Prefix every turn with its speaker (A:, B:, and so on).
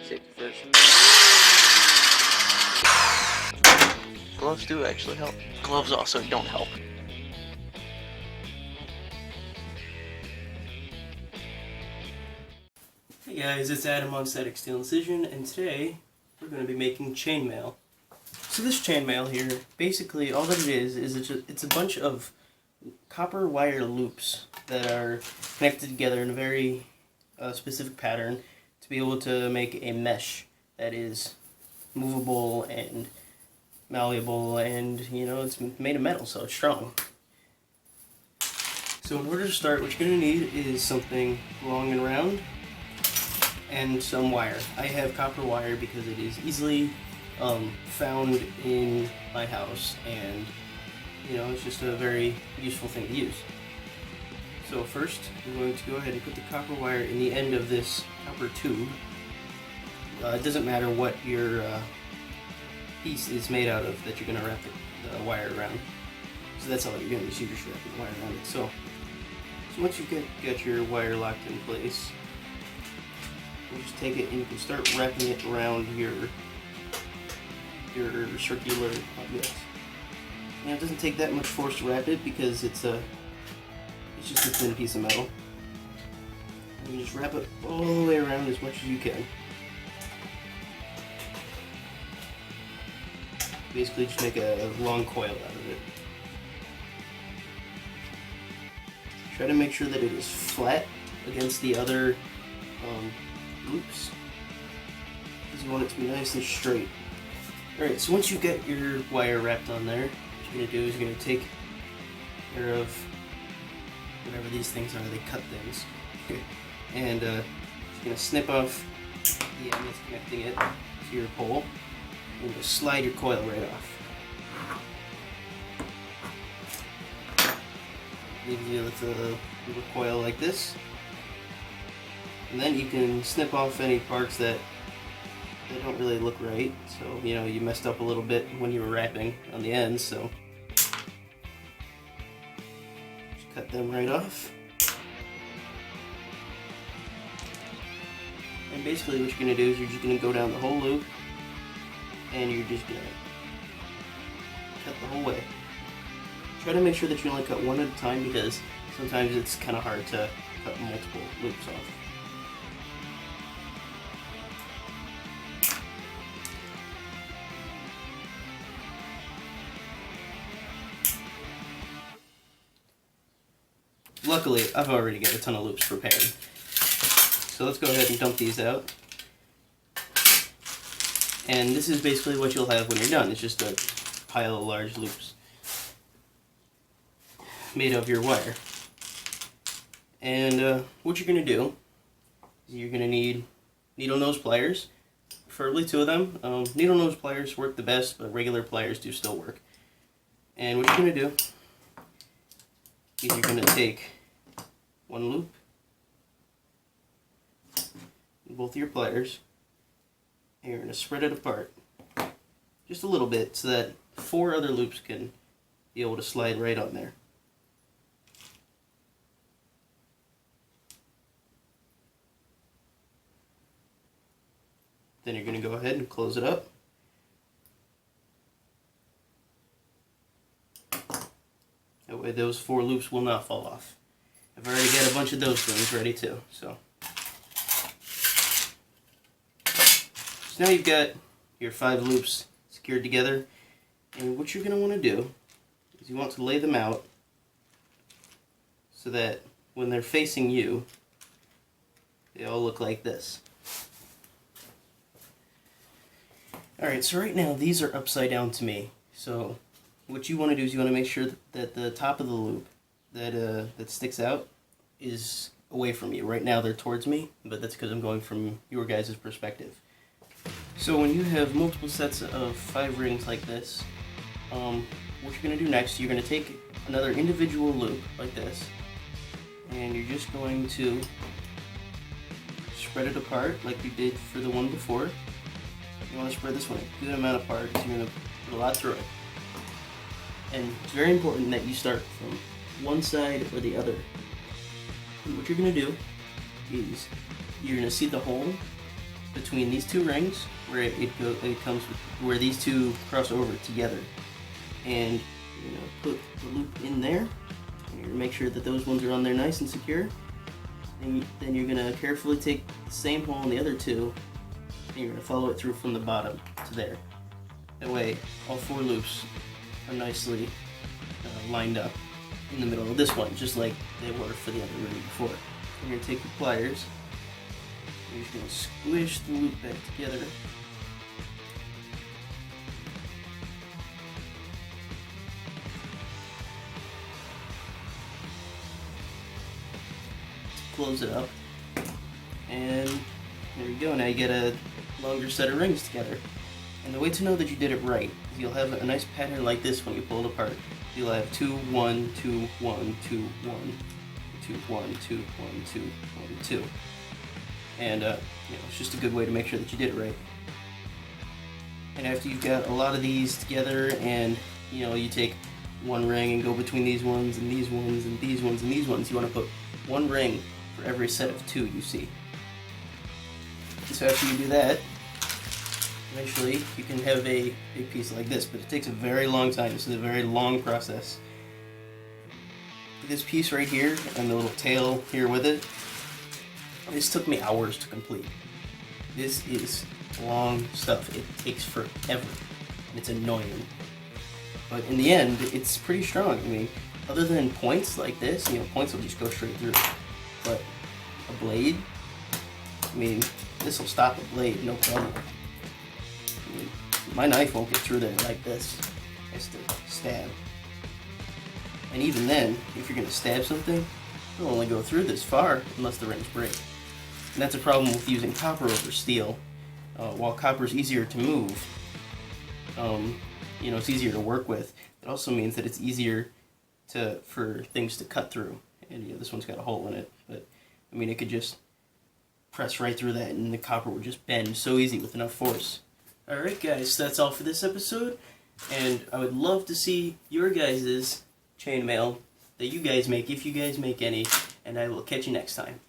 A: safety first. Gloves do actually help. Gloves also don't help.
B: Hey guys, it's Adam on Static Steel Incision, and today we're going to be making chainmail. So this chainmail here, basically all that it is it's a bunch of copper wire loops that are connected together in a very specific pattern to be able to make a mesh that is movable and malleable, and you know, it's made of metal, so it's strong. So in order to start, what you're going to need is something long and round and some wire. I have copper wire because it is easily found in my house, and you know, it's just a very useful thing to use. So first, I'm going to go ahead and put the copper wire in the end of this copper tube. It doesn't matter what your piece is made out of that you're going to wrap the wire around. So that's all you're going to do, is wrap the wire around it. So once you get your wire locked in place, you just take it and you can start wrapping it around your circular object. Now it doesn't take that much force to wrap it because it's just a thin piece of metal. And you just wrap it all the way around as much as you can. Basically just make a long coil out of it. Try to make sure that it is flat against the other loops, because you want it to be nice and straight. Alright, so once you get your wire wrapped on there, what you're going to do is you're going to take care of whatever these things are. They cut things. And you're going to snip off the end that's connecting it to your pole, and just slide your coil right off. Leaves you with a little coil like this. And then you can snip off any parts that don't really look right. So, you know, you messed up a little bit when you were wrapping on the ends, so just cut them right off. And basically what you're going to do is you're just going to go down the whole loop, and you're just going to cut the whole way. Try to make sure that you only cut one at a time, because sometimes it's kind of hard to cut multiple loops off. Luckily, I've already got a ton of loops prepared. So let's go ahead and dump these out. And this is basically what you'll have when you're done. It's just a pile of large loops made of your wire. And what you're going to do is you're going to need needle nose pliers, preferably 2 of them. Needle nose pliers work the best, but regular pliers do still work. And what you're going to do is you're going to take one loop, both of your pliers, and you're going to spread it apart just a little bit so that 4 other loops can be able to slide right on there. Then you're going to go ahead and close it up. That way those 4 loops will not fall off. I've already got a bunch of those things ready too. So now you've got your 5 loops secured together, and what you're going to want to do is you want to lay them out so that when they're facing you, they all look like this. Alright, so right now these are upside down to me. So what you want to do is you want to make sure that the top of the loop that sticks out is away from you. Right now they're towards me, but that's because I'm going from your guys' perspective. So when you have multiple sets of 5 rings like this, what you're going to do next, you're going to take another individual loop like this, and you're just going to spread it apart like you did for the one before. You want to spread this one a good amount apart because you're going to put a lot through it. And it's very important that you start from one side or the other. And what you're going to do is you're going to see the hole between these two rings where it comes with, where these two cross over together, and you're gonna put the loop in there. And you're gonna make sure that those ones are on there nice and secure. And then you're gonna carefully take the same hole in the other two, and you're gonna follow it through from the bottom to there. That way, all 4 loops are nicely lined up in the middle of this one, just like they were for the other ring before. You're going to take your pliers, you're just going to squish the loop back together. Close it up, and there you go. Now you get a longer set of rings together. And the way to know that you did it right is you'll have a nice pattern like this when you pull it apart. You'll have 2, 1, 2, 1, 2, 1, 2, 1, 2, 1, 2, 1, 2. And it's just a good way to make sure that you did it right. And after you've got a lot of these together, and you take one ring and go between these ones and these ones and these ones and these ones, you want to put one ring for every set of 2 you see. So after you do that, eventually you can have a big piece like this, but it takes a very long time. This is a very long process. This piece right here and the little tail here with it, this took me hours to complete. This is long stuff. It takes forever. It's annoying. But in the end, it's pretty strong. I mean, other than points like this, points will just go straight through. But a blade, I mean, this will stop a blade, no problem. I mean, my knife won't get through there like this. It has to stab. And even then, if you're going to stab something, it'll only go through this far unless the rings break. And that's a problem with using copper over steel. While copper is easier to move, it's easier to work with. It also means that it's easier for things to cut through. And this one's got a hole in it, but I mean, it could just press right through that, and the copper would just bend so easy with enough force. Alright guys, so that's all for this episode, and I would love to see your guys' chainmail that you guys make, if you guys make any, and I will catch you next time.